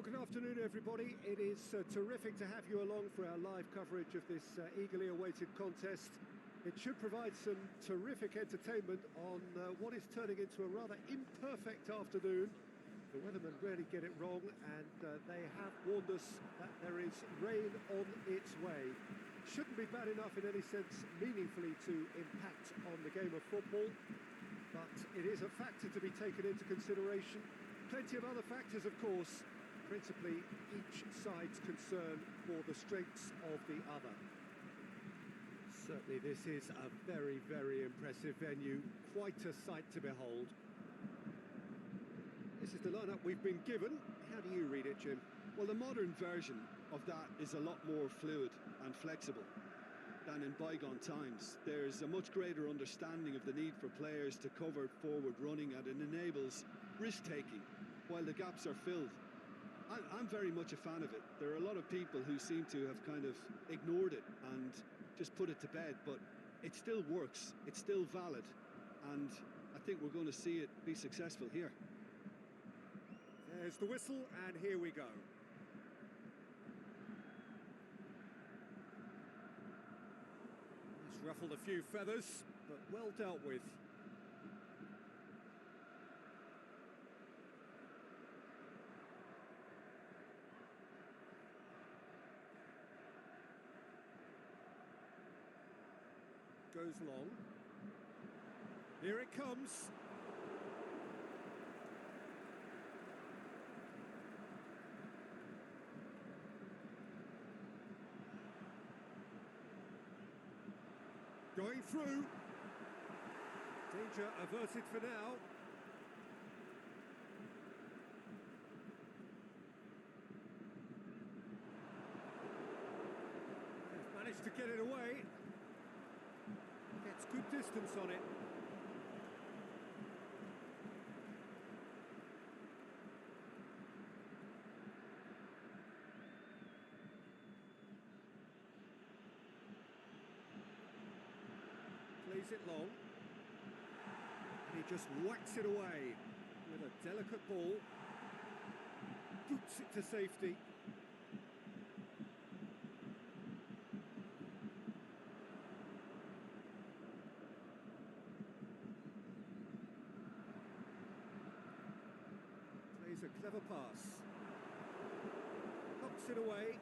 good afternoon, everybody. It is terrific to have you along for our live coverage of this eagerly awaited contest. It should provide some terrific entertainment on what is turning into a rather imperfect afternoon. The weathermen rarely get it wrong, and they have warned us that there is rain on its way. Shouldn't be bad enough in any sense meaningfully to impact on the game of football, but it is a factor to be taken into consideration. Plenty of other factors, of course, principally each side's concern for the strengths of the other. Certainly this is a very, very impressive venue, quite a sight to behold. This is the lineup we've been given. How do you read it, Jim? Well, the modern version of that is a lot more fluid and flexible than in bygone times. There's a much greater understanding of the need for players to cover forward running, and it enables risk-taking while the gaps are filled. I'm very much a fan of it. There are a lot of people who seem to have kind of ignored it and just put it to bed, but it still works, it's still valid, and I think we're going to see it be successful here. There's the whistle, and here we go. He's ruffled a few feathers, but well dealt with. Goes long. Here it comes. Going through. Danger averted for now. They've managed to get it away. Gets good distance on it. Plays it long. And he just whacks it away with a delicate ball. Boots it to safety. Plays a clever pass. Knocks it away.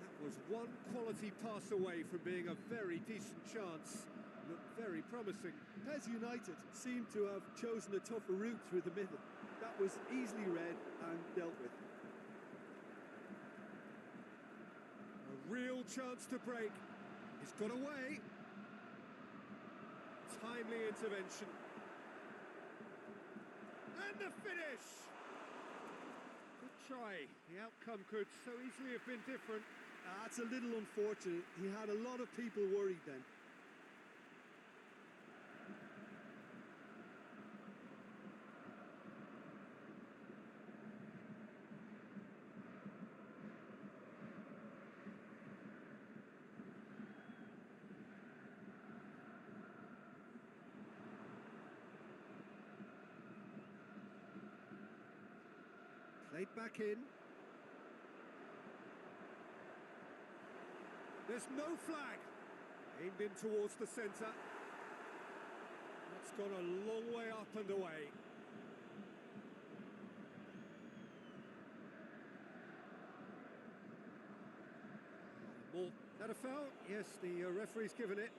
That was one quality pass away from being a very decent chance. Looked very promising. PES United seem to have chosen a tougher route through the middle. That was easily read and dealt with. A real chance to break. It's got away. Timely intervention. And the finish! Good try. The outcome could so easily have been different. That's a little unfortunate. He had a lot of people worried then. Played back in. There's no flag. Aimed in towards the centre. It's gone a long way up and away. Ball. That a foul? Yes, the referee's given it.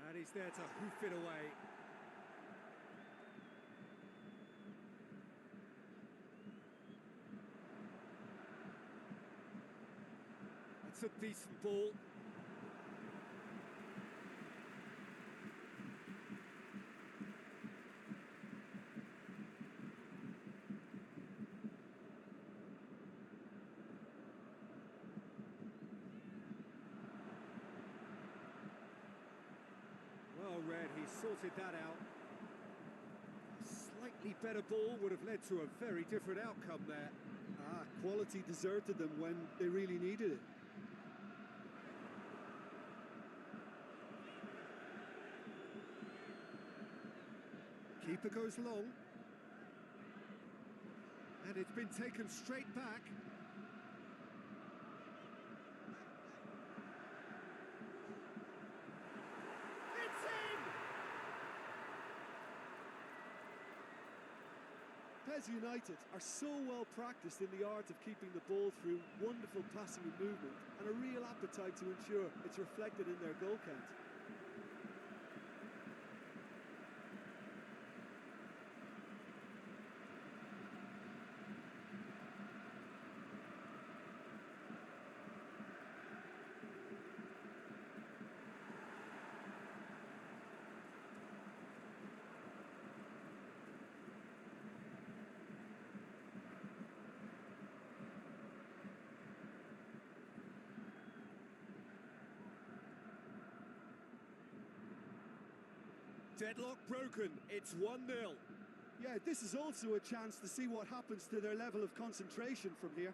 And he's there to hoof it away. It's a decent ball. sorted that out. A slightly better ball would have led to a very different outcome there. Quality deserted them when they really needed it. Keeper goes long. And it's been taken straight back. It's in! PES United are so well practiced in the art of keeping the ball through wonderful passing and movement, and a real appetite to ensure it's reflected in their goal count. Deadlock broken, it's 1-0. Yeah, this is also a chance to see what happens to their level of concentration from here.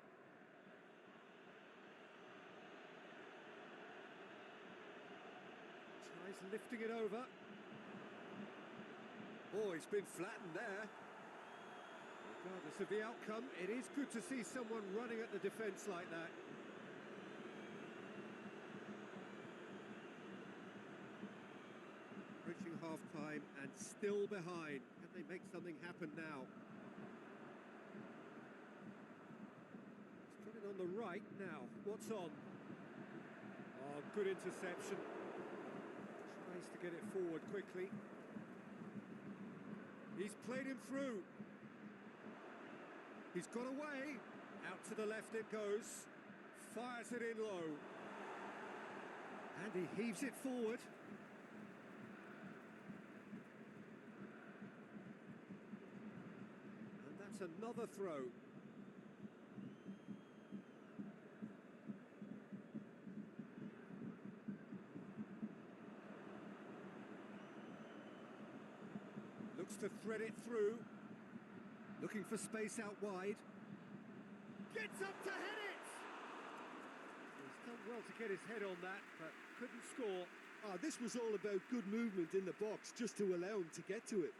Tries lifting it over. Oh, he's been flattened there. Regardless of the outcome, it is good to see someone running at the defence like that. Reaching half-time and still behind. Can they make something happen now? He's got it on the right now. What's on? Oh, good interception. Tries to get it forward quickly. He's played him through. He's got away. Out to the left it goes. Fires it in low. And he heaves it forward. And that's another throw. Looks to thread it through. Looking for space out wide. Gets up to head it! He's done well to get his head on that, but couldn't score. This was all about good movement in the box, just to allow him to get to it.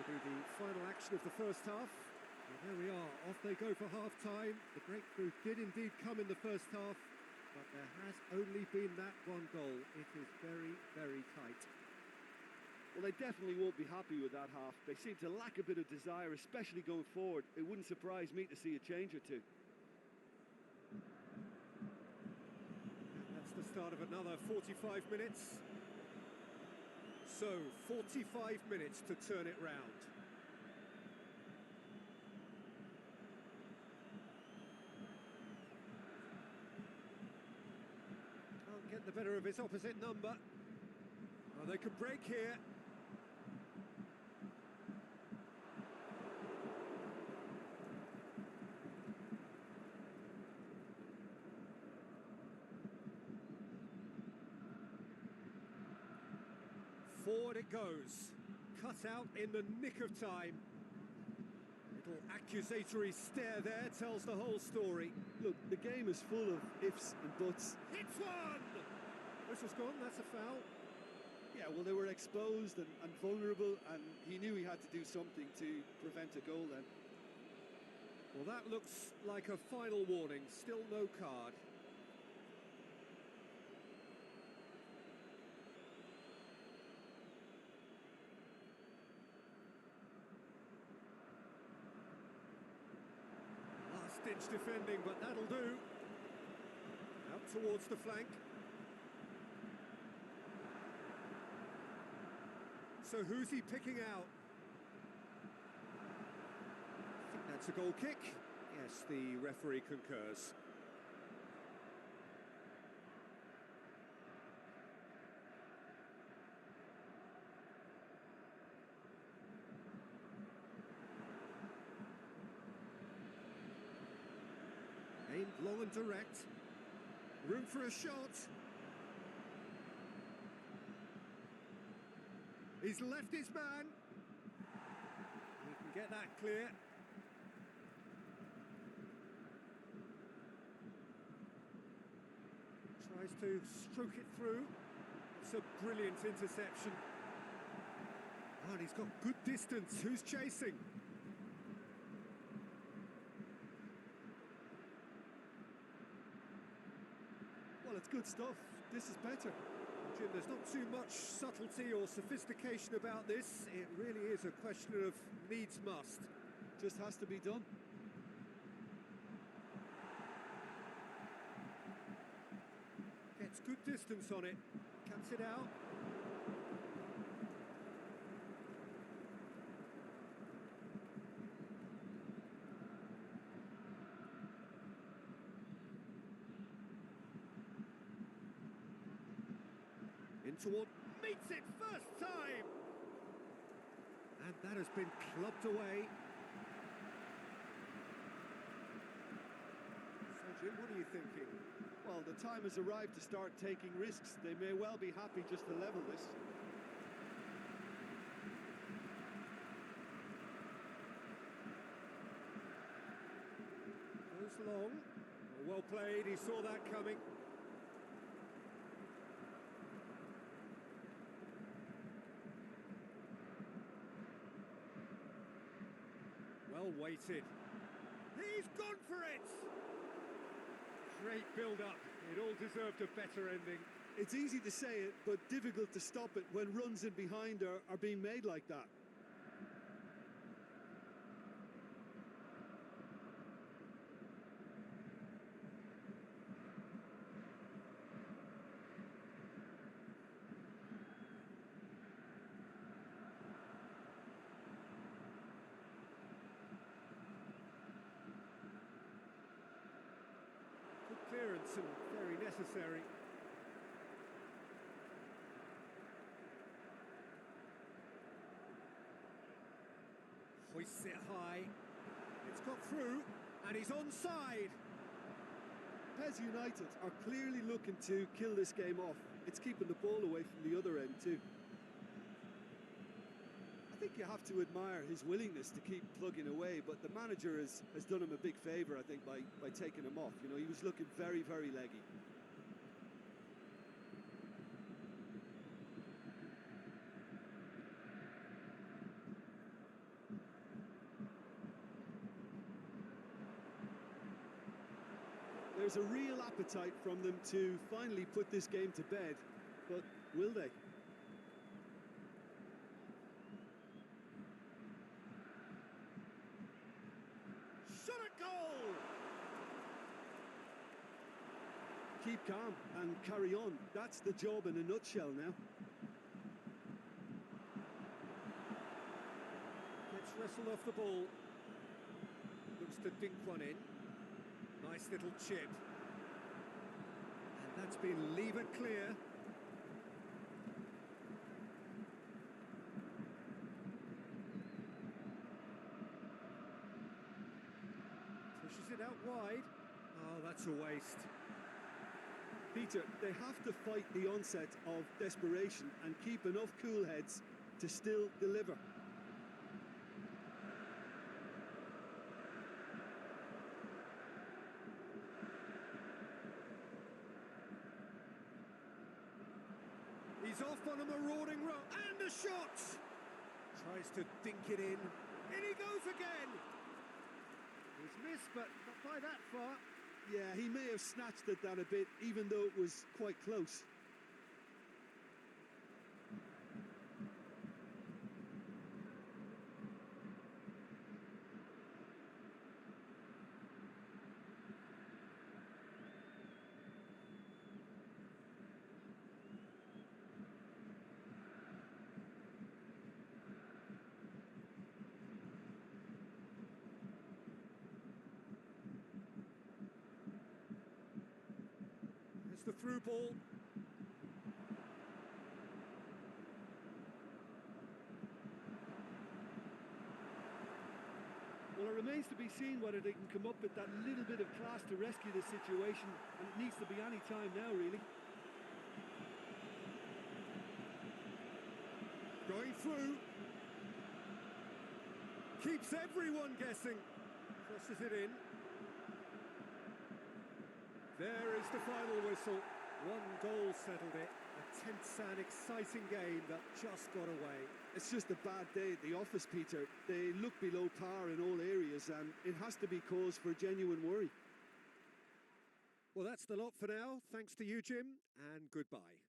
Be the final action of the first half. And there we are, off they go for half-time. The breakthrough did indeed come in the first half, but there has only been that one goal. It is very, very tight. Well, they definitely won't be happy with that half. They seem to lack a bit of desire, especially going forward. It wouldn't surprise me to see a change or two. And that's the start of another 45 minutes. So, 45 minutes to turn it round. Can't get the better of his opposite number. Oh, they could break here. Forward it goes, cut out in the nick of time. Little accusatory stare there tells the whole story. Look, the game is full of ifs and buts. Hits one! Whistle's gone, that's a foul. Yeah, well, they were exposed and vulnerable, and he knew he had to do something to prevent a goal then. Well, that looks like a final warning, still no card. Ditch defending, but that'll do. Out towards the flank. So who's he picking out? I think that's a goal kick. Yes, the referee concurs. Aimed long and direct. Room for a shot. He's left his man. He can get that clear. Tries to stroke it through. It's a brilliant interception. Oh, and he's got good distance. Who's chasing? Well, it's good stuff. This is better. Jim, there's not too much subtlety or sophistication about this. It really is a question of needs must. Just has to be done. Gets good distance on it. Camps it out. Toward, meets it first time, and that has been clubbed away. So Jim, what are you thinking? Well, the time has arrived to start taking risks. They may well be happy just to level this. Goes long. Well played, he saw that coming. Well weighted. He's gone for it! Great build-up. It all deserved a better ending. It's easy to say it, but difficult to stop it when runs in behind are being made like that. Clearance and very necessary. Hoists it high. It's got through, and he's onside. PES United are clearly looking to kill this game off. It's keeping the ball away from the other end too. I think you have to admire his willingness to keep plugging away, but the manager has done him a big favour, I think, by taking him off. You know, he was looking very, very leggy. There's a real appetite from them to finally put this game to bed, but will they? Keep calm and carry on. That's the job in a nutshell now. Gets wrestled off the ball. Looks to dink one in. Nice little chip. And that's been levered clear. Pushes it out wide. Oh, that's a waste. Peter, they have to fight the onset of desperation and keep enough cool heads to still deliver. He's off on a marauding run, and a shot! Tries to dink it in he goes again! He's missed, but not by that far. Yeah, he may have snatched at that a bit, even though it was quite close. the through ball. Well, it remains to be seen whether they can come up with that little bit of class to rescue this situation, and it needs to be any time now, really. Going through. Keeps everyone guessing. Crosses it in. There is the final whistle. One goal settled it. A tense and exciting game that just got away. It's just a bad day at the office, Peter. They look below par in all areas, and it has to be cause for genuine worry. Well, that's the lot for now. Thanks to you, Jim, and goodbye.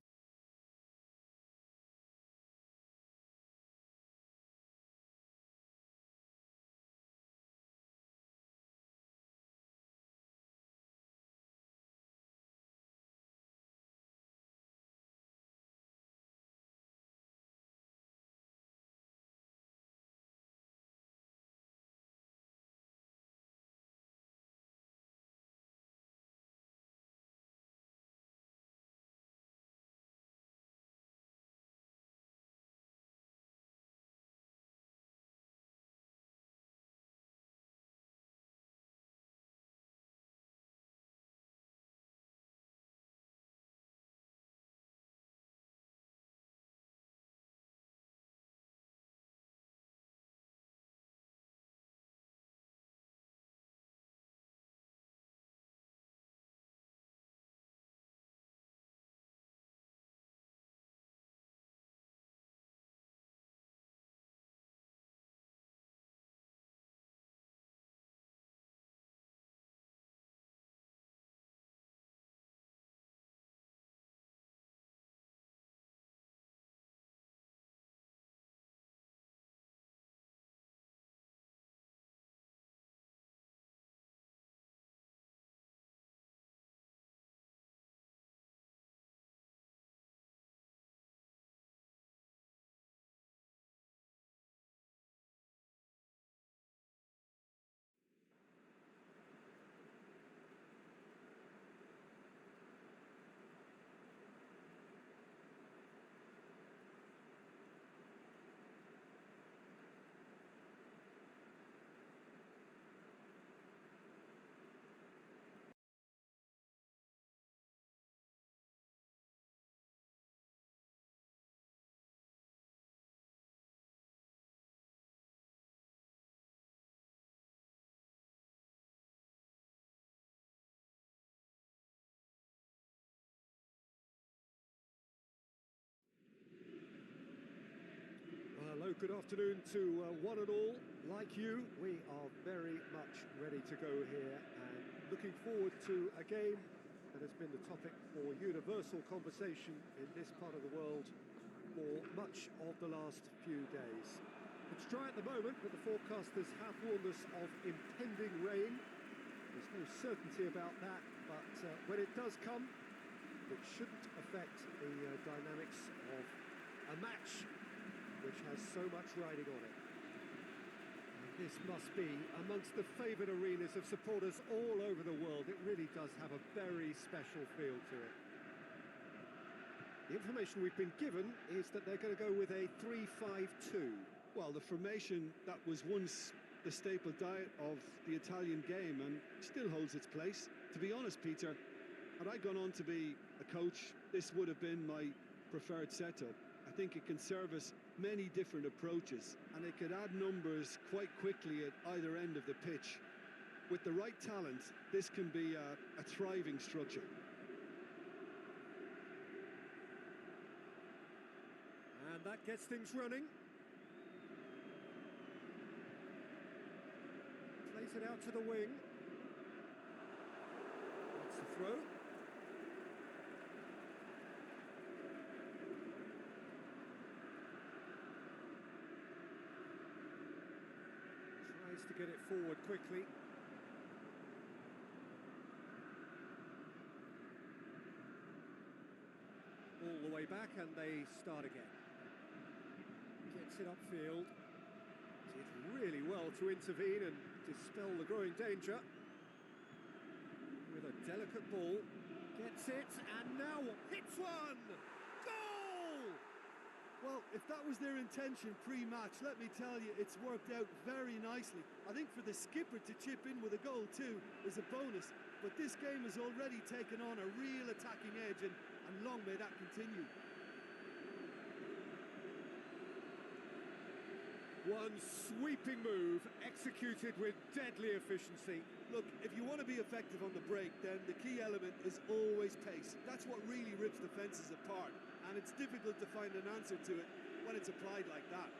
Hello, good afternoon to one and all. Like you, we are very much ready to go here and looking forward to a game that has been the topic for universal conversation in this part of the world for much of the last few days. It's dry at the moment, but the forecasters have warned us of impending rain. There's no certainty about that, but when it does come, it shouldn't affect the dynamics of a match which has so much riding on it. And this must be amongst the favoured arenas of supporters all over the world. It really does have a very special feel to it. The information we've been given is that they're going to go with a 3-5-2. Well, the formation that was once the staple diet of the Italian game and still holds its place. To be honest, Peter, had I gone on to be a coach, this would have been my preferred setup. I think it can service many different approaches, and it could add numbers quite quickly at either end of the pitch. With the right talent, this can be a thriving structure. And that gets things running. Plays it out to the wing. That's the throw. To get it forward quickly. All the way back and they start again. Gets it upfield. Did really well to intervene and dispel the growing danger. With a delicate ball, Gets it, and now hits one! Goal! Well, if that was their intention pre-match, let me tell you, it's worked out very nicely. I think for the skipper to chip in with a goal too is a bonus, but this game has already taken on a real attacking edge, and long may that continue. One sweeping move, executed with deadly efficiency. Look, if you want to be effective on the break, then the key element is always pace. That's what really rips defences apart, and it's difficult to find an answer to it when it's applied like that.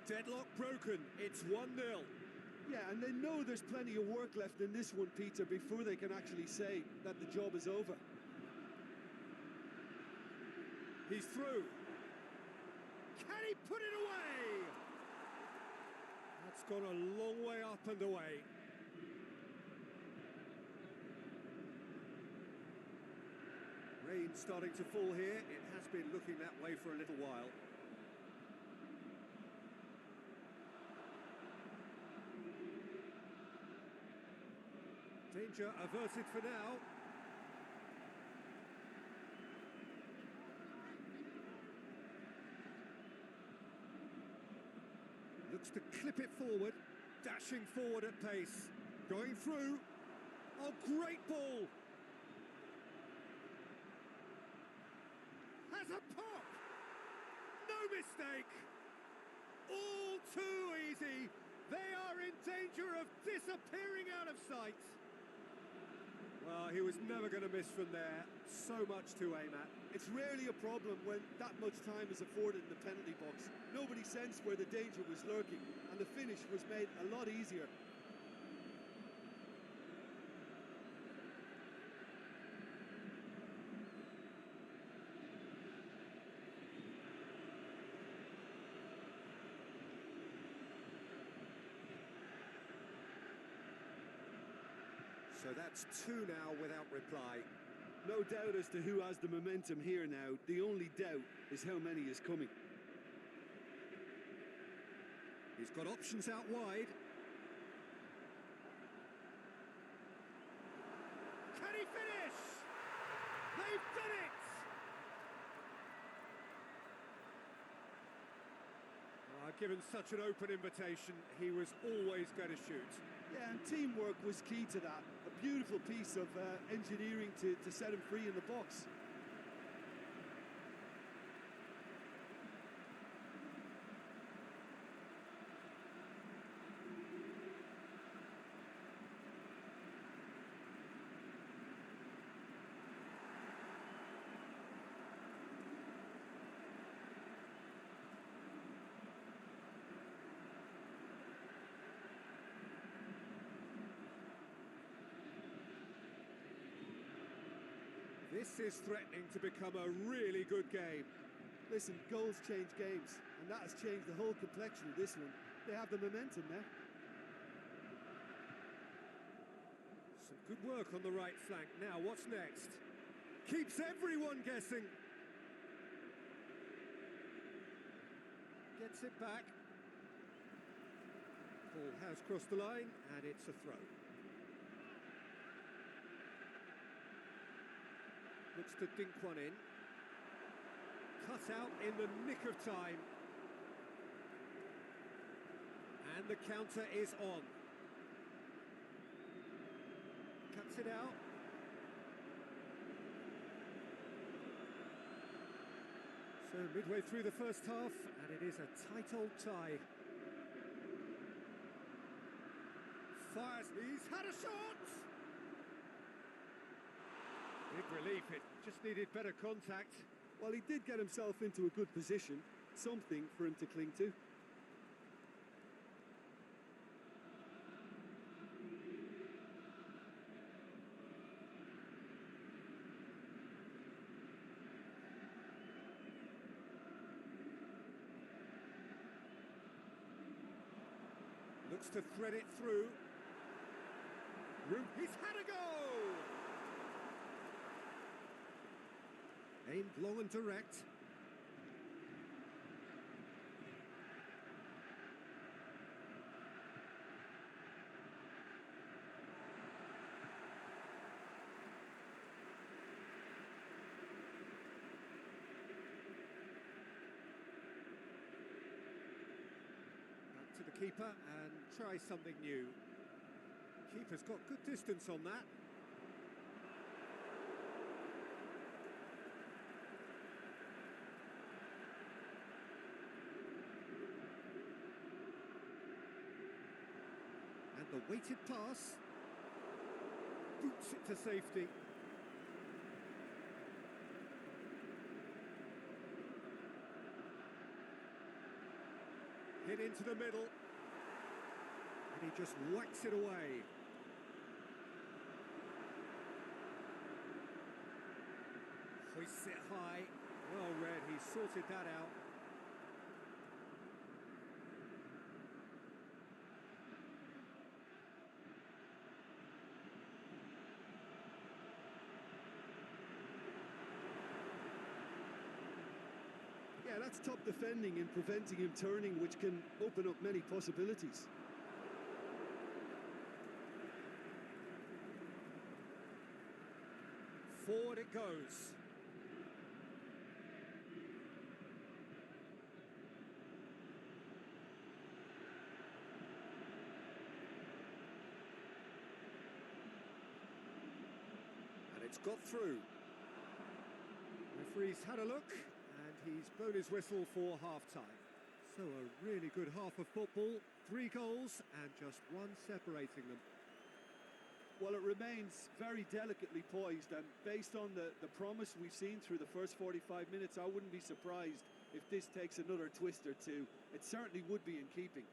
Deadlock broken, it's 1-0. Yeah, and they know there's plenty of work left in this one, Peter, before they can actually say that the job is over. He's through. Can he put it away? That's gone a long way up and away. Rain starting to fall here. It has been looking that way for a little while. Danger averted for now. Looks to clip it forward, dashing forward at pace, going through. Oh, great ball! Has a pop! No mistake! All too easy! They are in danger of disappearing out of sight. Well, he was never going to miss from there. So much to aim at. It's rarely a problem when that much time is afforded in the penalty box. Nobody sensed where the danger was lurking, and the finish was made a lot easier. So that's 2 now without reply. No doubt as to who has the momentum here now. The only doubt is how many is coming. He's got options out wide. Can he finish? They've done it! Given such an open invitation, he was always going to shoot. Yeah, and teamwork was key to that. A beautiful piece of engineering to set him free in the box. This is threatening to become a really good game. Listen, goals change games, and that has changed the whole complexion of this one. They have the momentum now. Some good work on the right flank. Now, what's next? Keeps everyone guessing. Gets it back. Ball has crossed the line, and it's a throw. Looks to dink one in. Cut out in the nick of time. And the counter is on. Cuts it out. So midway through the first half, and it is a tight old tie. Fires. He's had a shot! Big relief, it just needed better contact. Well, he did get himself into a good position, something for him to cling to. Looks wants to thread it through. He's had a goal! Aimed long and direct. Back to the keeper and try something new. Keeper's got good distance on that. And the weighted pass boots it to safety. Hit into the middle. And he just whacks it away. Hoists it high. Well read, he sorted that out. Yeah, that's top defending and preventing him turning, which can open up many possibilities. Forward it goes. And it's got through. Referee's had a look. And he's blown his whistle for half-time. So a really good half of football, 3 goals and just one separating them. Well, it remains very delicately poised, and based on the promise we've seen through the first 45 minutes, I wouldn't be surprised if this takes another twist or two. It certainly would be in keeping.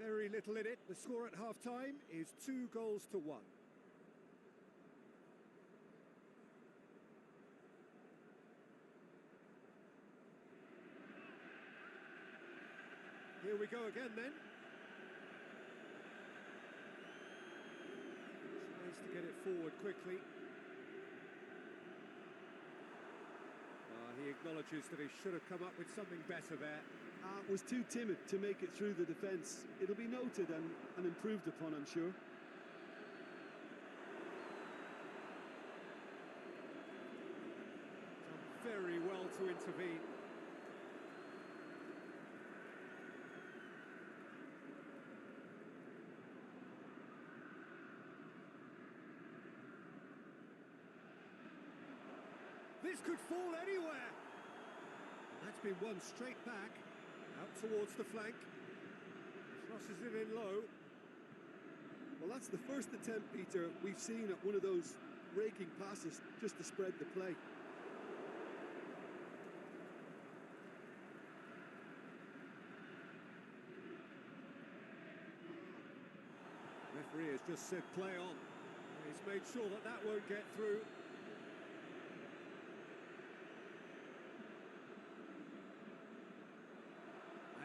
Very little in it. The score at half-time is 2 goals to 1. Here we go again then. Tries to get it forward quickly. He acknowledges that he should have come up with something better there. Was too timid to make it through the defence. It'll be noted and improved upon, I'm sure. Done very well to intervene. This could fall anywhere. That's been won straight back, out towards the flank. Crosses it in low. Well, that's the first attempt, Peter, we've seen at one of those raking passes just to spread the play. Referee has just said play on. He's made sure that that won't get through.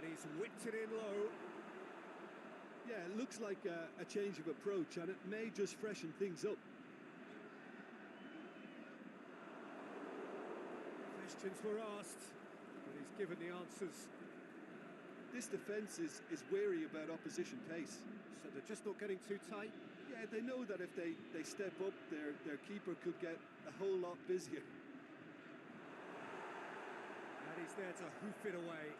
He's whipped it in low. Yeah, it looks like a change of approach, and it may just freshen things up. Questions were asked, but he's given the answers. This defence is wary about opposition pace. So they're just not getting too tight? Yeah, they know that if they step up, their keeper could get a whole lot busier. And he's there to hoof it away.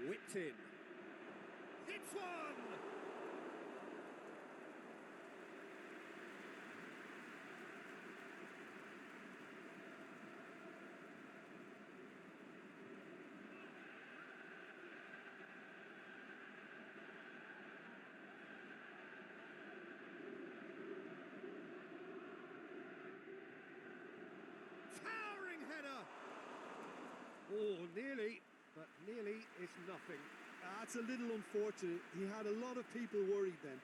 Whipped in. Hits one! Towering header! Oh, nearly. But nearly is nothing. That's a little unfortunate. He had a lot of people worried then.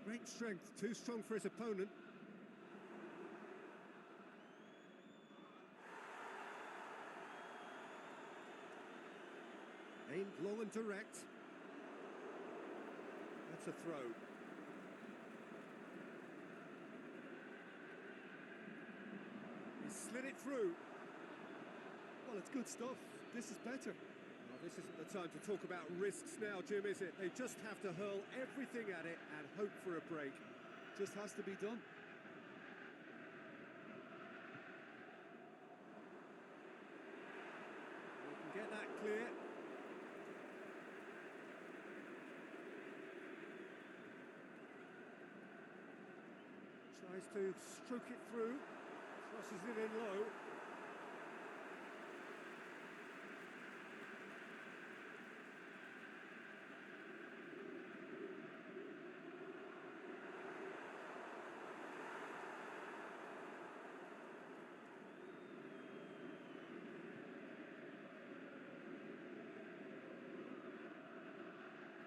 Great strength, too strong for his opponent. Aimed long and direct. That's a throw. He slid it through. Well, it's good stuff. This is better. Well, this isn't the time to talk about risks now, Jim, is it? They just have to hurl everything at it and hope for a break. Just has to be done. You can get that clear. Tries to stroke it through, crosses it in low.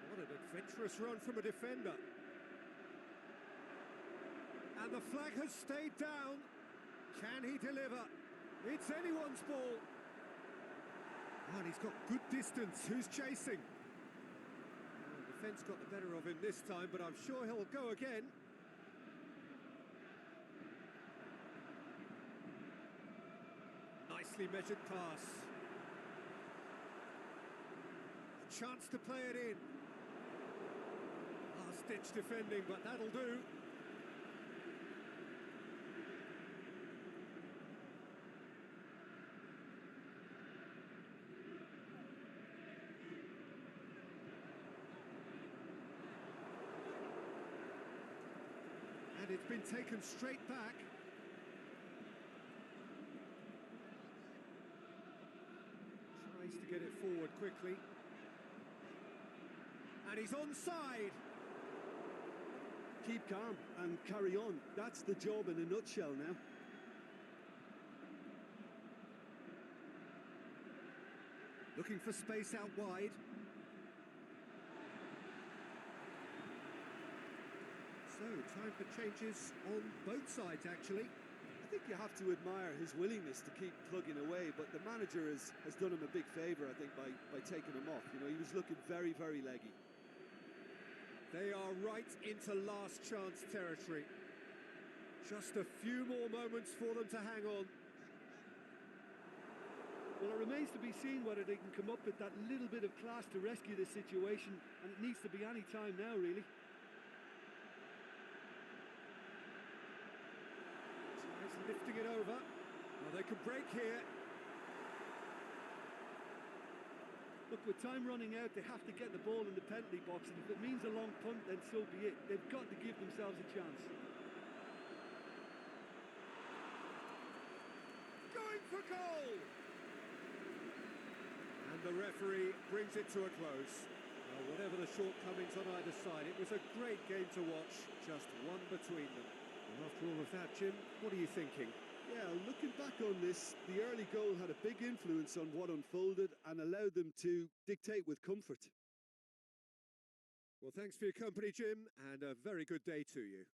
What an adventurous run from a defender. And the flag has stayed down. Can he deliver? It's anyone's ball. And he's got good distance. Who's chasing? Well, the defence got the better of him this time, but I'm sure he'll go again. Nicely measured pass. A chance to play it in. Last-ditch defending, but that'll do. And it's been taken straight back. Tries to get it forward quickly. And he's onside. Keep calm and carry on. That's the job in a nutshell now. Looking for space out wide. So, time for changes on both sides, actually. I think you have to admire his willingness to keep plugging away, but the manager has done him a big favour, I think, by taking him off. You know, he was looking very, very leggy. They are right into last chance territory. Just a few more moments for them to hang on. Well, it remains to be seen whether they can come up with that little bit of class to rescue this situation, and it needs to be any time now, really. Lifting it over. Well, they could break here. Look, with time running out, they have to get the ball in the penalty box, and if it means a long punt, then so be it. They've got to give themselves a chance. Going for goal! And the referee brings it to a close. Well, whatever the shortcomings on either side, it was a great game to watch, just one between them. And after all of that, Jim, what are you thinking? Yeah, looking back on this, the early goal had a big influence on what unfolded and allowed them to dictate with comfort. Well, thanks for your company, Jim, and a very good day to you.